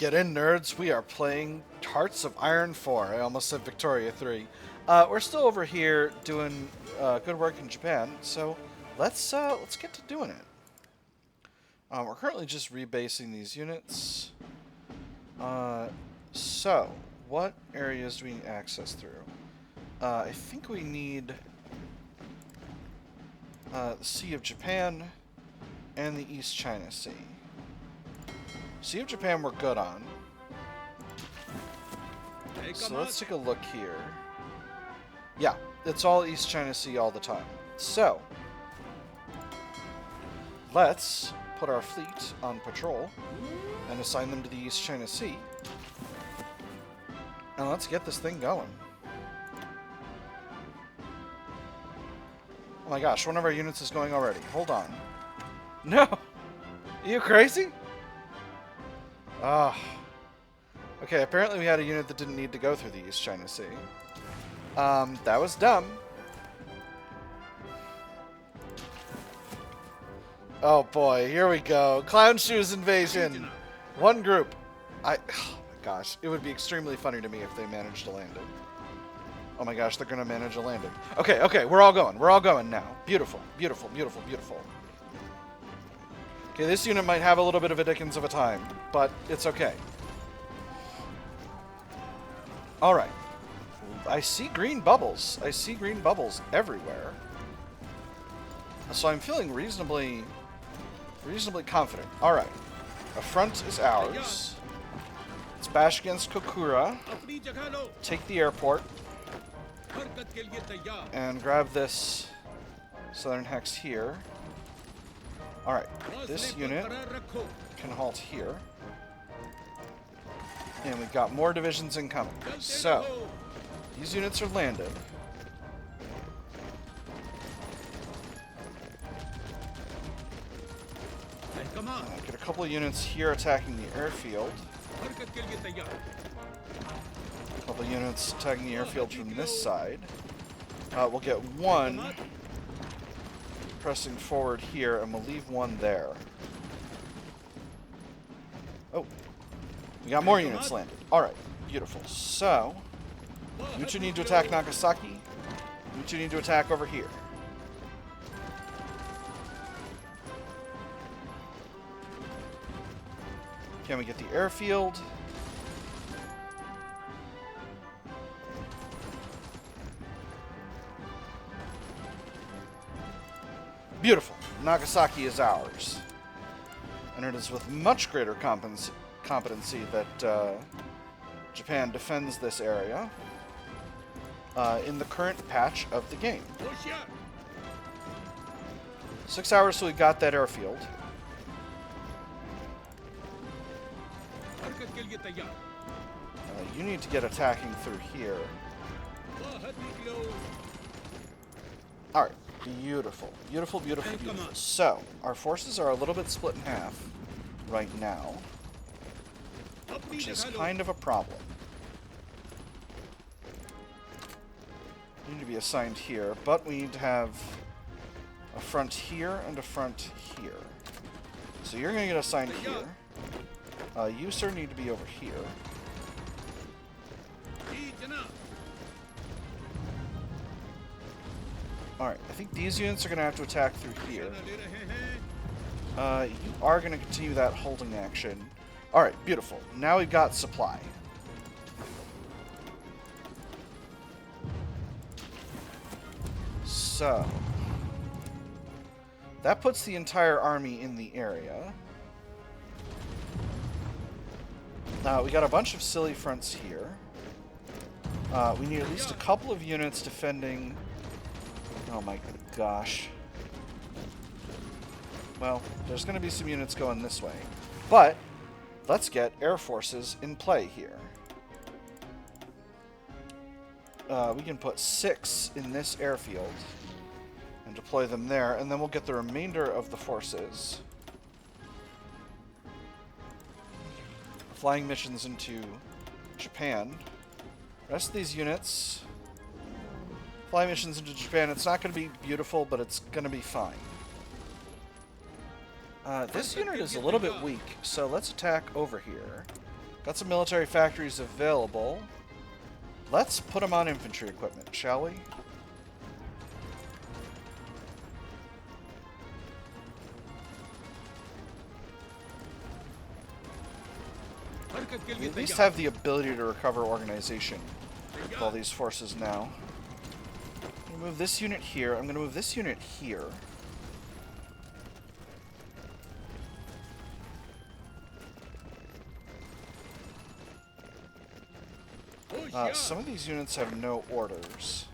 Get in, nerds. We are playing Hearts of Iron 4. I almost said Victoria 3. We're still over here doing good work in Japan, so let's get to doing it. We're currently just rebasing these units. So, what areas do we need access through? I think we need the Sea of Japan and the East China Sea. Sea of Japan we're good on. So let's take a look here. Yeah, it's all East China Sea all the time. So, let's put our fleet on patrol and assign them to the East China Sea. And let's get this thing going. Oh my gosh, one of our units is going already. Hold on. No! Are you crazy? Ah. Okay, apparently we had a unit that didn't need to go through the East China Sea. That was dumb. Oh boy, here we go. Clown Shoes invasion! One group. Oh my gosh, it would be extremely funny to me if they managed to land it. Oh my gosh, they're gonna manage a landing. Okay, okay, we're all going. We're all going now. Beautiful, beautiful, beautiful, beautiful. Okay, this unit might have a little bit of a dickens of a time, but it's okay. Alright. I see green bubbles. I see green bubbles everywhere. So I'm feeling reasonably confident. Alright. A front is ours. Let's bash against Kokura. Take the airport. And grab this southern hex here. Alright, this unit can halt here. And we've got more divisions incoming. So, these units are landed. Get a couple of units here attacking the airfield. A couple of units attacking the airfield from this side. We'll get one pressing forward here, and we'll leave one there. Oh, we got more units landed. Alright, beautiful. So, you two need to attack Nagasaki. You two need to attack over here. Can we get the airfield? Beautiful. Nagasaki is ours. And it is with much greater competency that Japan defends this area in the current patch of the game. 6 hours till we got that airfield. You need to get attacking through here. Alright. Beautiful. Beautiful, beautiful, beautiful. So, our forces are a little bit split in half right now, which is kind of a problem. We need to be assigned here, but we need to have a front here and a front here. So you're going to get assigned here. You, sir, need to be over here. Alright, I think these units are going to have to attack through here. You are going to continue that holding action. Alright, beautiful. Now we've got supply. So, that puts the entire army in the area. We got a bunch of silly fronts here. We need at least a couple of units defending... Oh my gosh. Well, there's going to be some units going this way. But, let's get air forces in play here. We can put 6 in this airfield and deploy them there, and then we'll get the remainder of the forces flying missions into Japan. The rest of these units fly missions into Japan. It's not going to be beautiful, but it's going to be fine. This unit is a little bit weak, so let's attack over here. Got some military factories available. Let's put them on infantry equipment, shall we? We at least have the ability to recover organization with all these forces now. I'm going to move this unit here. I'm going to move this unit here. Some of these units have no orders.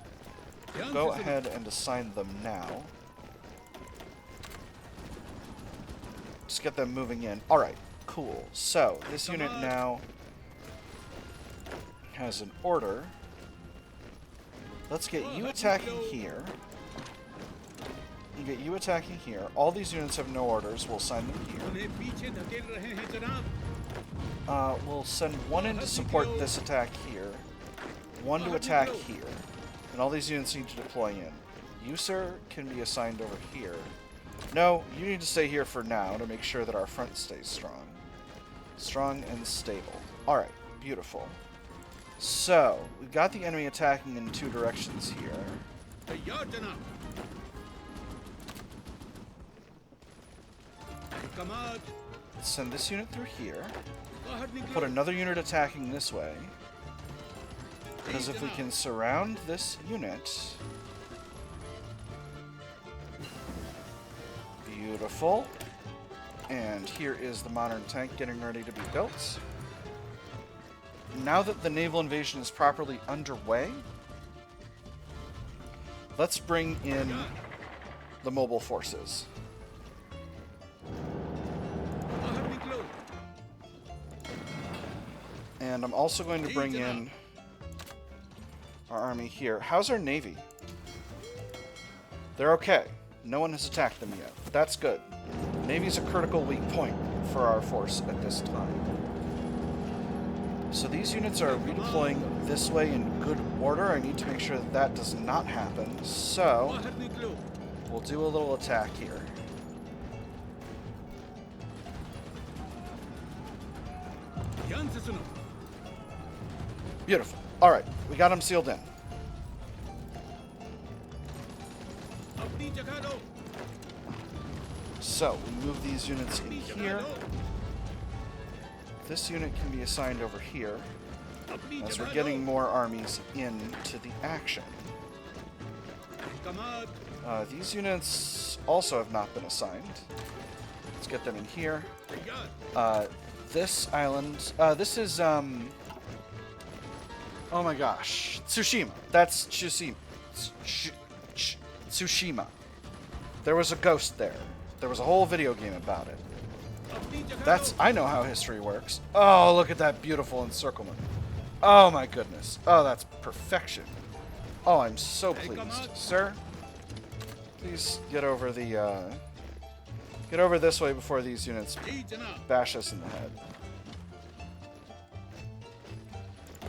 Go ahead and assign them now. Just get them moving in. Alright, cool. So, this unit now has an order. Let's get you attacking here. You get you attacking here. All these units have no orders. We'll assign them here. We'll send one in to support this attack here. One to attack here. And all these units need to deploy in. You, sir, can be assigned over here. No, you need to stay here for now to make sure that our front stays strong. Strong and stable. Alright, beautiful. So, we've got the enemy attacking in two directions here. Let's send this unit through here. Put another unit attacking this way. Because if we can surround this unit... Beautiful. And here is the modern tank getting ready to be built. Now that the naval invasion is properly underway, let's bring in the mobile forces. And I'm also going to bring in our army here. How's our navy? They're okay. No one has attacked them yet. That's good. Navy's a critical weak point for our force at this time. So these units are redeploying this way in good order. I need to make sure that that does not happen. So we'll do a little attack here. Beautiful. Alright, we got them sealed in. So, we move these units in here. This unit can be assigned over here, as we're getting more armies into the action. These units also have not been assigned. Let's get them in here. This island, this is, oh my gosh, Tsushima. That's Tsushima. Tsushima. There was a ghost there. There was a whole video game about it. I know how history works. Oh, look at that beautiful encirclement. Oh my goodness. Oh, that's perfection. Oh, I'm so pleased. Sir, please get over the, get over this way before these units bash us in the head.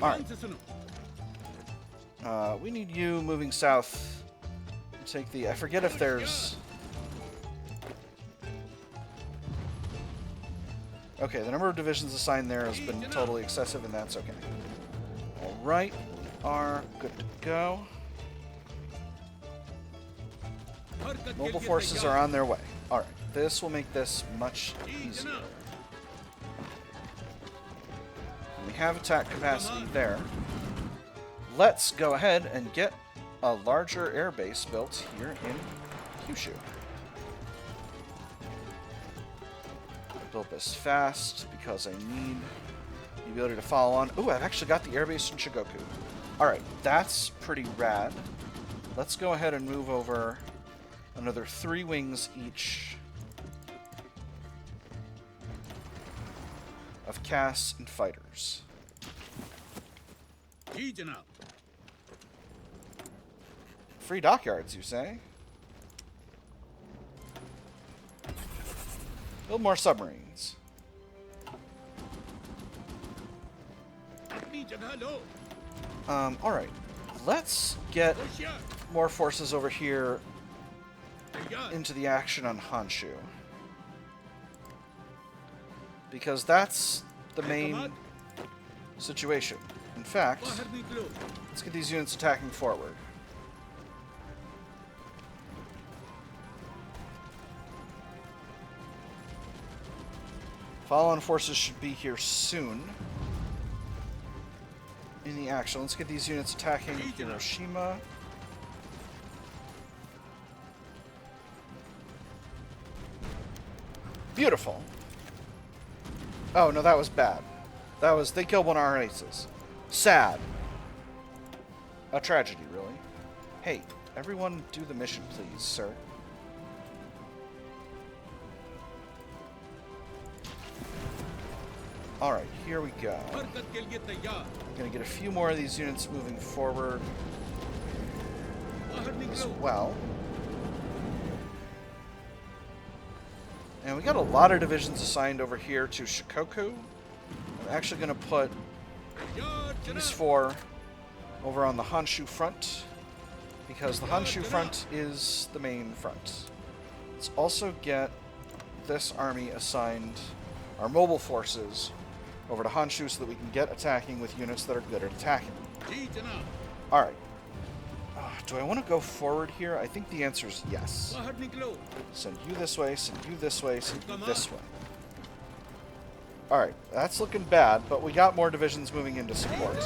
Alright. We need you moving south. Take the... I forget if there's... Okay, the number of divisions assigned there has been totally excessive, and that's okay. Alright, are good to go. Mobile forces are on their way. Alright, this will make this much easier. We have attack capacity there. Let's go ahead and get a larger air base built here in Kyushu. Build this fast because I need the ability to follow on. Ooh, I've actually got the airbase in Shikoku. Alright, that's pretty rad. Let's go ahead and move over another 3 wings each of CAS and fighters. Free dockyards, you say? Build more submarines. Alright. Let's get more forces over here into the action on Honshu. Because that's the main situation. In fact, let's get these units attacking forward. Follow-on forces should be here soon. In the action. Let's get these units attacking Hiroshima. Beautiful. Oh, no, that was bad. That was... They killed one of our aces. Sad. A tragedy, really. Hey, everyone do the mission, please, sir. Alright, here we go. I'm going to get a few more of these units moving forward as well. And we got a lot of divisions assigned over here to Shikoku. I'm actually going to put these 4 over on the Honshu front, because the Honshu front is the main front. Let's also get this army assigned, our mobile forces, over to Honshu so that we can get attacking with units that are good at attacking. Alright. Do I want to go forward here? I think the answer is yes. Send you this way, send you this way, send you this way. Alright, that's looking bad, but we got more divisions moving into support.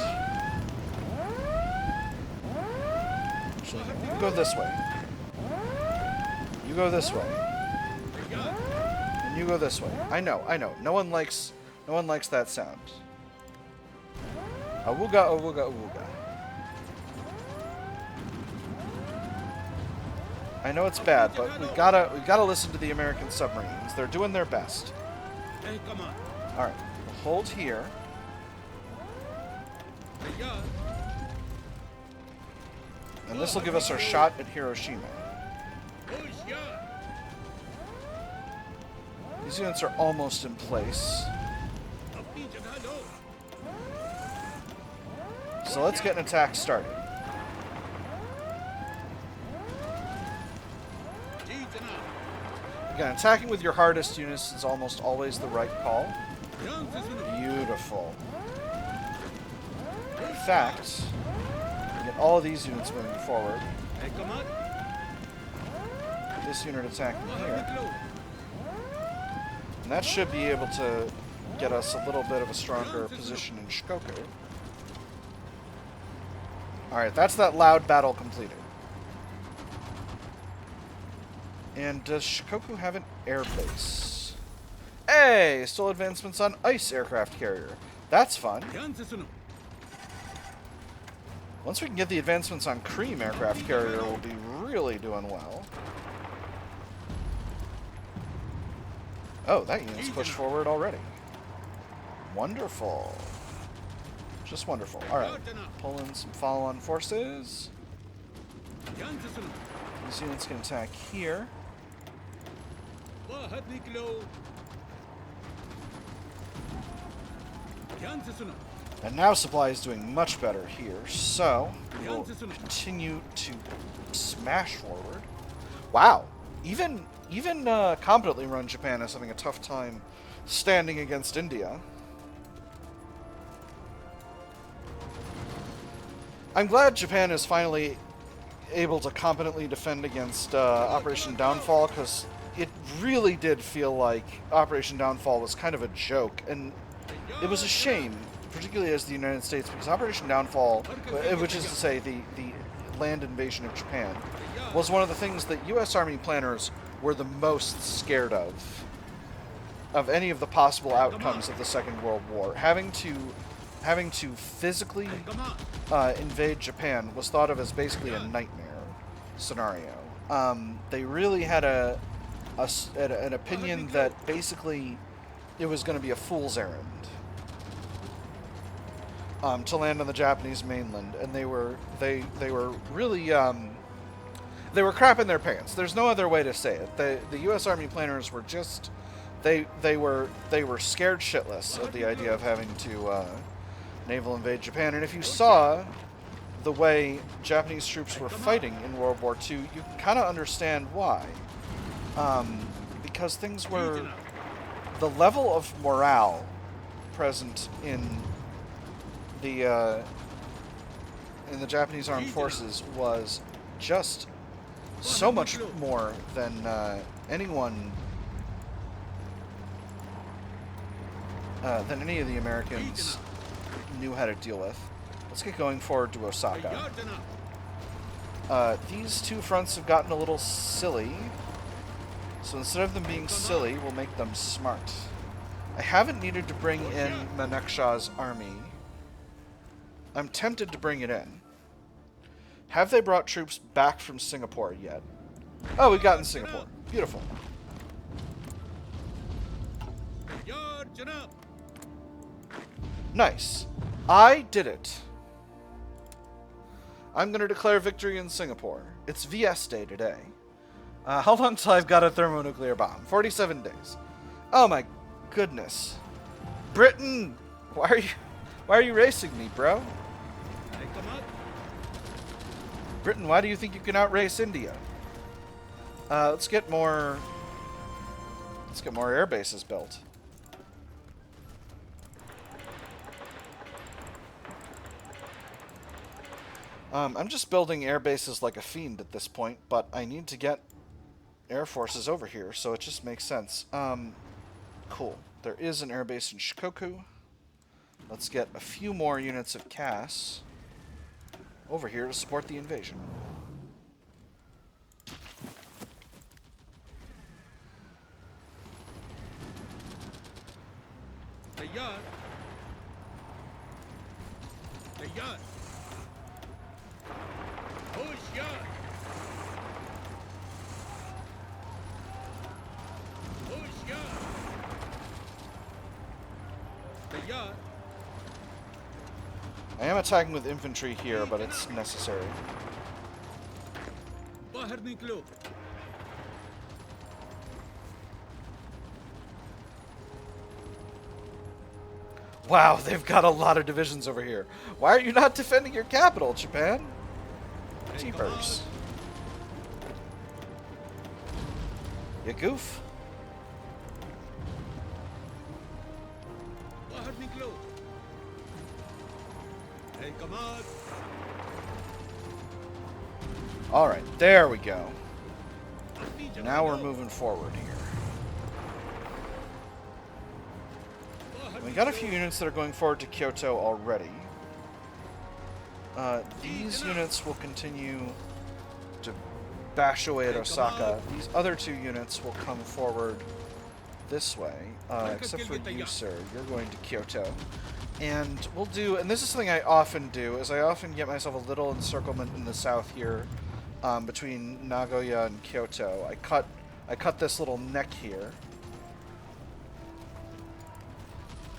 Actually, you go this way. You go this way. And you go this way. I know. No one likes that sound. Awooga, awooga, awooga. I know it's bad, but we gotta listen to the American submarines. They're doing their best. Hey, come on. All right, we'll hold here. And this will give us our shot at Hiroshima. These units are almost in place. So let's get an attack started. Again, attacking with your hardest units is almost always the right call. Beautiful. In fact, get all of these units moving forward. This unit attacking here. And that should be able to get us a little bit of a stronger position in Shikoku. Alright, that's that loud battle completed. And does Shikoku have an air base? Hey! Still advancements on ice aircraft carrier. That's fun. Once we can get the advancements on cream aircraft carrier, we'll be really doing well. Oh, that unit's pushed forward already. Wonderful. Just wonderful. Alright. Pull in some follow-on forces. These units can attack here. And now supply is doing much better here, so we'll continue to smash forward. Wow, even competently run Japan is having a tough time standing against India. I'm glad Japan is finally able to competently defend against Operation Downfall, because it really did feel like Operation Downfall was kind of a joke, and it was a shame, particularly as the United States, because Operation Downfall, which is to say the land invasion of Japan, was one of the things that U.S. Army planners were the most scared of any of the possible outcomes of the Second World War. Having to physically invade Japan was thought of as basically a nightmare scenario. They really had an opinion that basically it was going to be a fool's errand to land on the Japanese mainland, and they were really they were crapping their pants. There's no other way to say it. The U.S. Army planners were just they were scared shitless of the idea of having to naval invade Japan. And if you saw the way Japanese troops were fighting in World War II, you can kind of understand why. Because things were... The level of morale present in in the Japanese Armed Forces was just so much more than anyone than any of the Americans knew how to deal with. Let's get going forward to Osaka. These two fronts have gotten a little silly, so instead of them being silly, we'll make them smart. I haven't needed to bring in Manekshaw's army. I'm tempted to bring it in. Have they brought troops back from Singapore yet? Oh, we got in Singapore. Beautiful. Nice. I did it. I'm going to declare victory in Singapore. It's VS Day today. How long till I've got a thermonuclear bomb? 47 days. Oh my goodness. Britain! Why are you racing me, bro? Britain, why do you think you can outrace India? Let's get more air bases built. I'm just building air bases like a fiend at this point, but I need to get air forces over here, so it just makes sense. Cool. There is an air base in Shikoku. Let's get a few more units of CAS over here to support the invasion. I am attacking with infantry here, but it's necessary. Wow, they've got a lot of divisions over here. Why are you not defending your capital, Japan? Jeepers. You goof. Alright, there we go. Now we're moving forward here. We got a few units that are going forward to Kyoto already. These units will continue to bash away at Osaka. These other two units will come forward this way, except for you, sir. You're going to Kyoto. And we'll do, and this is something I often do, is I often get myself a little encirclement in the south here, between Nagoya and Kyoto. I cut this little neck here.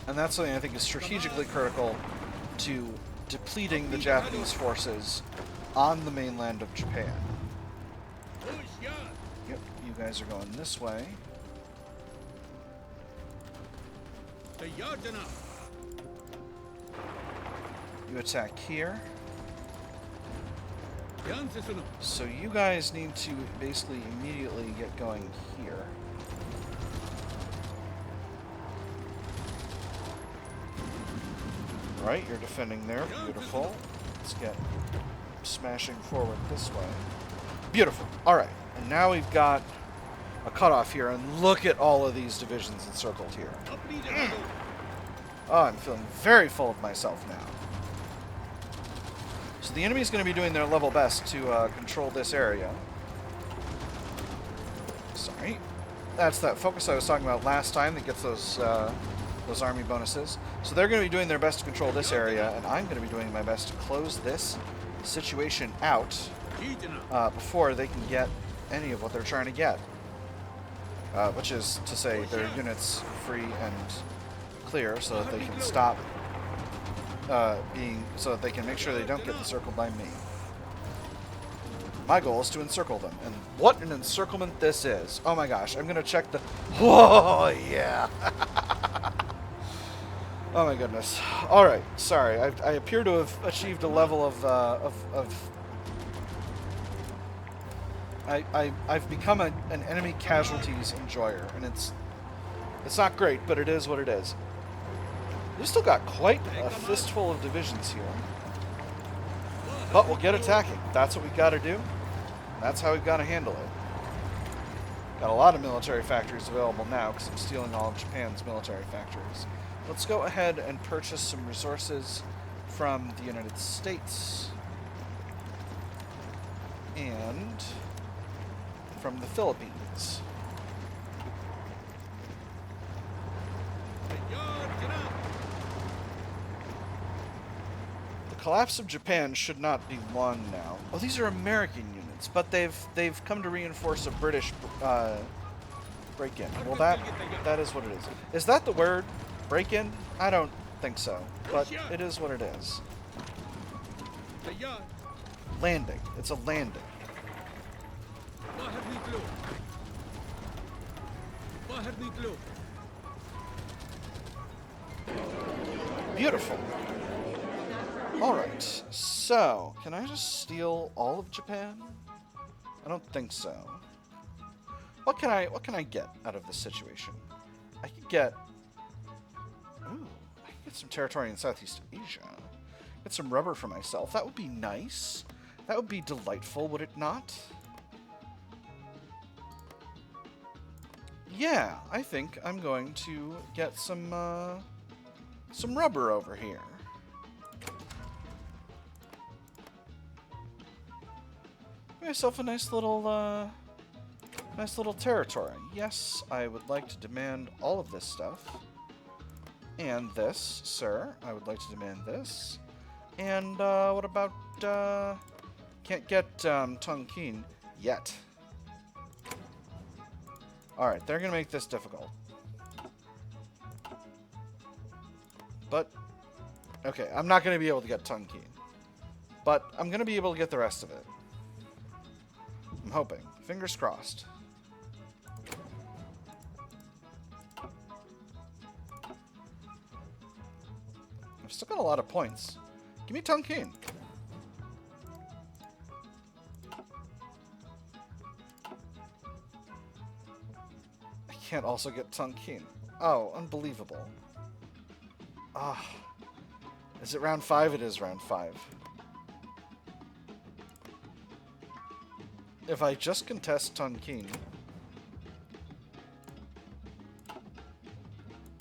And that's something I think is strategically critical to depleting the Japanese forces on the mainland of Japan. Yep, you guys are going this way. You attack here. So you guys need to basically immediately get going here. Right, you're defending there. Beautiful. Let's get smashing forward this way. Beautiful. Alright, and now we've got a cutoff here, and look at all of these divisions encircled here. Oh, I'm feeling very full of myself now. So the enemy's going to be doing their level best to control this area. Sorry. That's that focus I was talking about last time that gets those army bonuses. So they're going to be doing their best to control this area, and I'm going to be doing my best to close this situation out before they can get any of what they're trying to get. Which is to say their units free and clear so that they can stop so that they can make sure they don't get encircled by me. My goal is to encircle them, and what an encirclement this is. Oh my gosh, I'm gonna check the... Oh yeah! Oh my goodness. Alright, sorry, I appear to have achieved a level of I've become an enemy casualties enjoyer, and it's not great, but it is what it is. We've still got quite a fistful of divisions here. But we'll get attacking. That's what we've got to do. That's how we've got to handle it. Got a lot of military factories available now because I'm stealing all of Japan's military factories. Let's go ahead and purchase some resources from the United States and from the Philippines. The collapse of Japan should not be long now. Oh, these are American units, but they've come to reinforce a British break-in. Well, that is what it is. Is that the word? Break-in? I don't think so, but it is what it is. Landing. It's a landing. Beautiful. Alright, so, can I just steal all of Japan? I don't think so. What can I get out of this situation? I could get... Ooh, I could get some territory in Southeast Asia. Get some rubber for myself. That would be nice. That would be delightful, would it not? Yeah, I think I'm going to get some rubber over here. Get myself a nice little territory. Yes, I would like to demand all of this stuff. And this, sir. I would like to demand this. And, what about, can't get, Tonkin yet. Alright, they're gonna make this difficult. But, okay, I'm not gonna be able to get Tonkin. But, I'm gonna be able to get the rest of it. I'm hoping. Fingers crossed. I've still got a lot of points. Give me Tonkin. I can't also get Tonkin. Oh, unbelievable. Ah. Is it round 5? It is round 5. If I just contest Tonkin...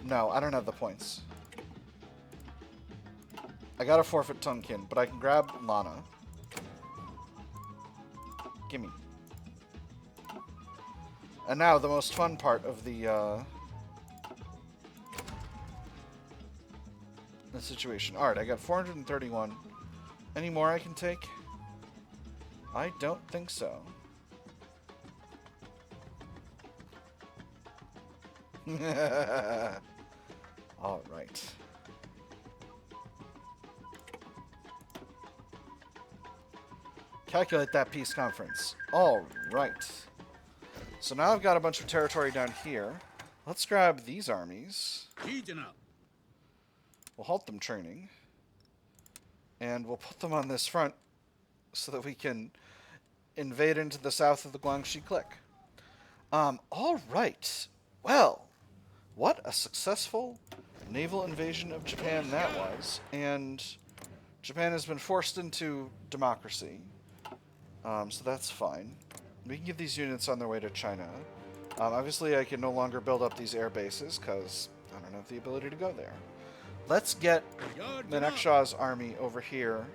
No, I don't have the points. I gotta forfeit Tonkin, but I can grab Lana. Gimme. And now, the most fun part of the situation. Alright, I got 431. Any more I can take? I don't think so. Alright. Calculate that peace conference. Alright. So now I've got a bunch of territory down here. Let's grab these armies. We'll halt them training. And we'll put them on this front so that we can invade into the south of the Guangxi Click. Alright. Well, what a successful naval invasion of Japan that was. And Japan has been forced into democracy. So that's fine. We can get these units on their way to China. Obviously, I can no longer build up these air bases because I don't have the ability to go there. Let's get Manekshaw's army over here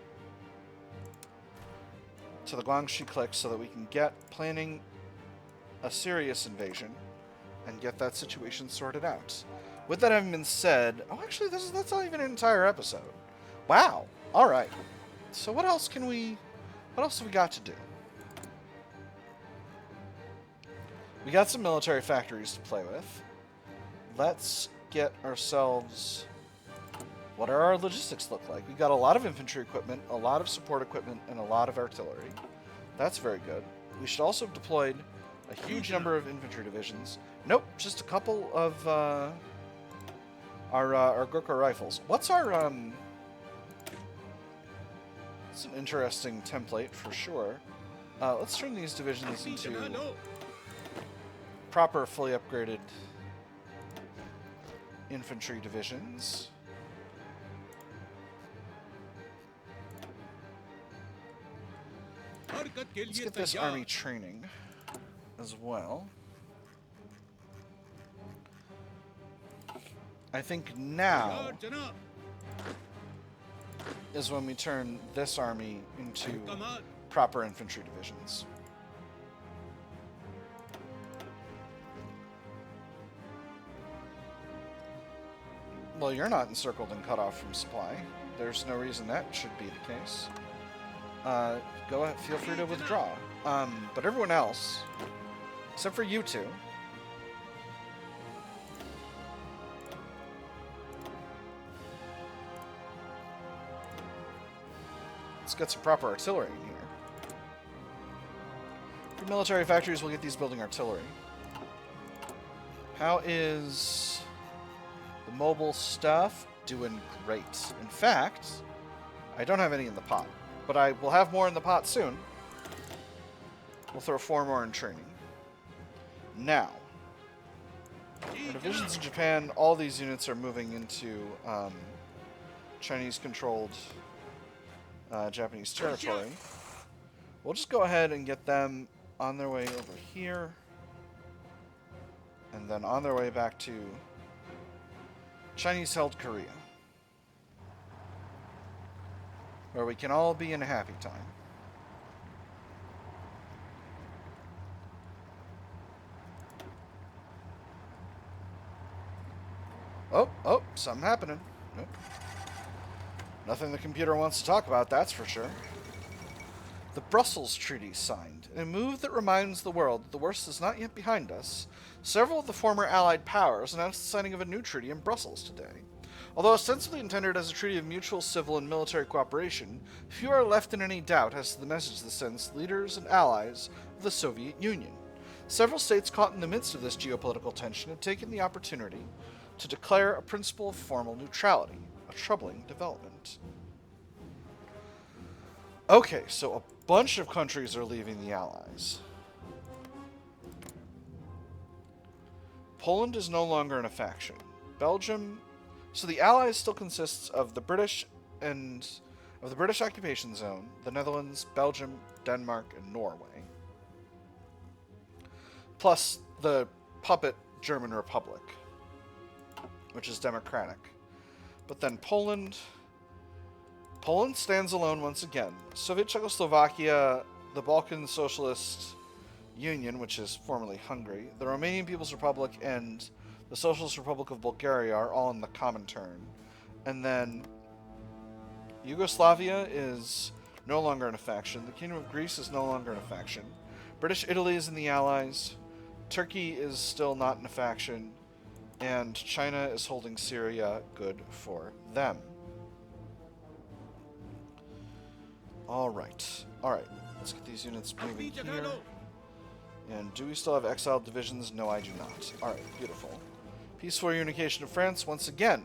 to the Guangxi Click so that we can get planning a serious invasion and get that situation sorted out. With that having been said, oh, actually, that's not even an entire episode. Wow. All right. So what else have we got to do? We got some military factories to play with. Let's get ourselves... What are our logistics look like? We've got a lot of infantry equipment, a lot of support equipment, and a lot of artillery. That's very good. We should also have deployed a huge number of infantry divisions. Nope, just a couple of our Gurkha rifles. What's our... It's an interesting template for sure. Let's turn these divisions into proper, fully upgraded infantry divisions. Let's get this army training as well. I think now is when we turn this army into proper infantry divisions. Well, you're not encircled and cut off from supply. There's no reason that should be the case. Go ahead, feel free to withdraw. But everyone else, except for you two, let's get some proper artillery in here. For military factories, we'll get these building artillery. How is the mobile stuff? Doing great. In fact, I don't have any in the pot, but I will have more in the pot soon. We'll throw 4 more in training. Now, our divisions in Japan, all these units are moving into Chinese-controlled Japanese territory. We'll just go ahead and get them on their way over here, and then on their way back to Chinese-held Korea, where we can all be in a happy time. Oh, something happening. Nope. Nothing the computer wants to talk about, that's for sure. The Brussels Treaty signed. In a move that reminds the world that the worst is not yet behind us, several of the former Allied powers announced the signing of a new treaty in Brussels today. Although ostensibly intended as a treaty of mutual civil and military cooperation, few are left in any doubt as to the message this sends to leaders and allies of the Soviet Union. Several states caught in the midst of this geopolitical tension have taken the opportunity to declare a principle of formal neutrality, a troubling development. Okay, so a bunch of countries are leaving the Allies. Poland is no longer in a faction. Belgium... So the Allies still consists of the British and... of the British occupation zone, the Netherlands, Belgium, Denmark, and Norway. Plus the puppet German Republic, which is democratic. But then Poland stands alone once again. Soviet Czechoslovakia, the Balkan Socialist Union, which is formerly Hungary, the Romanian People's Republic, and the Socialist Republic of Bulgaria are all in the Comintern. And then Yugoslavia is no longer in a faction. The Kingdom of Greece is no longer in a faction. British Italy is in the Allies. Turkey is still not in a faction. And China is holding Syria. Good for them. Alright. Alright. Let's get these units moving here. And do we still have exiled divisions? No, I do not. Alright, beautiful. Peaceful reunification of France once again.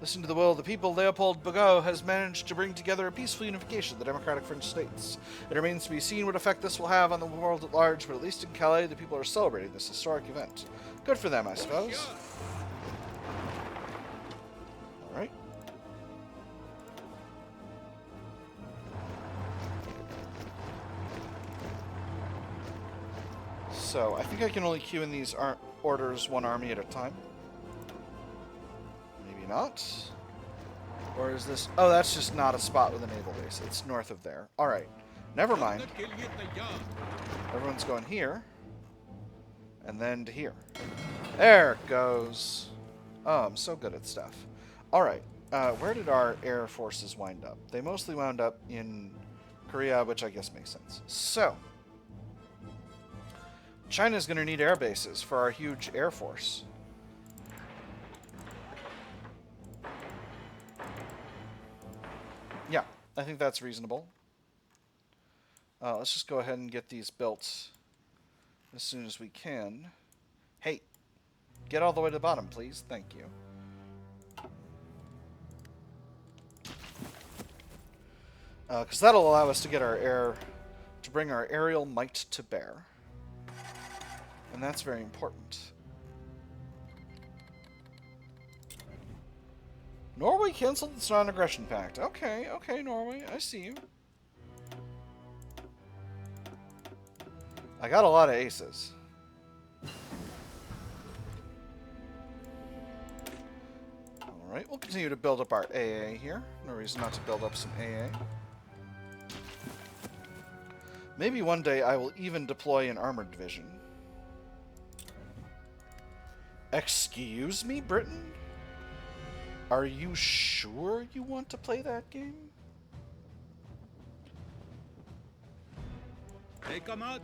Listening to the will of the people, Leopold Bigot has managed to bring together a peaceful unification of the democratic French states. It remains to be seen what effect this will have on the world at large, but at least in Calais, the people are celebrating this historic event. Good for them, I suppose. Alright. So, I think I can only queue in these orders one army at a time. Maybe not. Or is this... Oh, that's just not a spot with a naval base. It's north of there. Alright. Never mind. Everyone's going here. And then to here. There it goes. Oh, I'm so good at stuff. Alright. Where did our air forces wind up? They mostly wound up in Korea, which I guess makes sense. So... China's going to need air bases for our huge air force. Yeah, I think that's reasonable. Let's just go ahead and get these built as soon as we can. Hey, get all the way to the bottom, please. Thank you. Because that'll allow us to get our to bring our aerial might to bear. And that's very important. Norway canceled its non-aggression pact. Okay, okay, Norway, I see you. I got a lot of aces. Alright, we'll continue to build up our AA here. No reason not to build up some AA. Maybe one day I will even deploy an armored division. Excuse me, Britain? Are you sure you want to play that game? Hey, come out.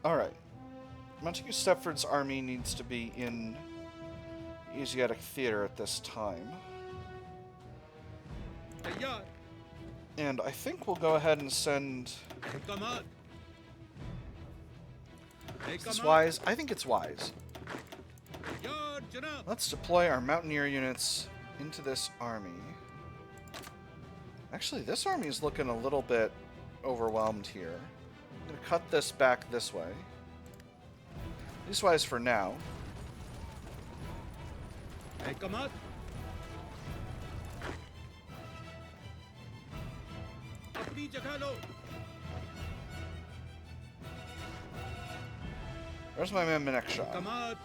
Alright. Montague Stepford's army needs to be in Asiatic Theater at this time. Hey, yeah. And I think we'll go ahead and send... Hey, come out. Hey, Is come this out. wise? I think it's wise. Yeah, Janab. Let's deploy our mountaineer units into this army. Actually, this army is looking a little bit overwhelmed here. I'm going to cut this back this way. Leastwise for now. Hey, come out. Apni jagah lo. Where's my man Minekshah? Come out.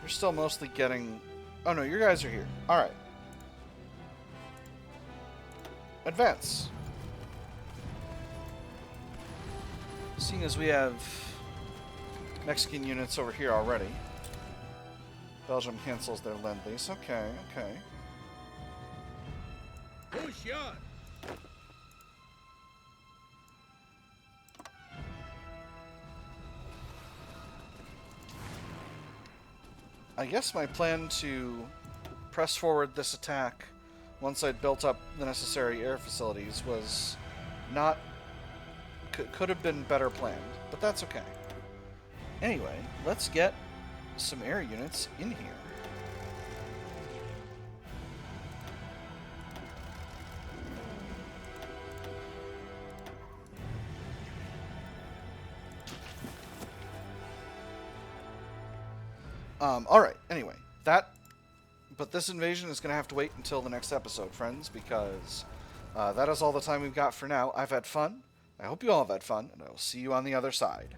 You're still mostly getting... Oh no, your guys are here. Alright. Advance. Seeing as we have Mexican units over here already. Belgium cancels their lend-lease. Okay, okay. Push, yeah. I guess my plan to press forward this attack once I'd built up the necessary air facilities was not... could have been better planned, but that's okay. Anyway, let's get some air units in here. Alright, anyway, but this invasion is going to have to wait until the next episode, friends, because that is all the time we've got for now. I've had fun. I hope you all have had fun, and I will see you on the other side.